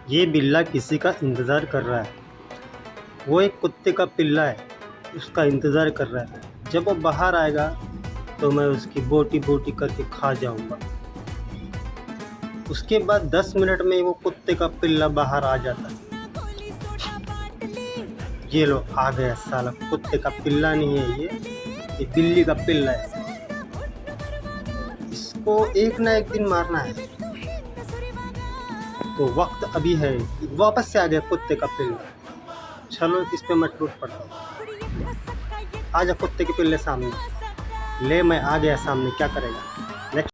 ये बिल्ला किसी का इंतज़ार कर रहा है। वो एक कुत्ते का पिल्ला है, उसका इंतज़ार कर रहा है। जब वो बाहर आएगा तो मैं उसकी बोटी बोटी करके खा जाऊंगा। उसके बाद 10 मिनट में वो कुत्ते का पिल्ला बाहर आ जाता है। ये लो आ गया साला, कुत्ते का पिल्ला नहीं है ये बिल्ली का पिल्ला है। इसको एक ना एक दिन मारना है। तो वक्त अभी है। वापस से आ गया कुत्ते का पिल्ला। चलो इस पे मैं टूट पड़ता हूँ। आजा कुत्ते के पिल्ले सामने। ले मैं आ गया सामने, क्या करेगा।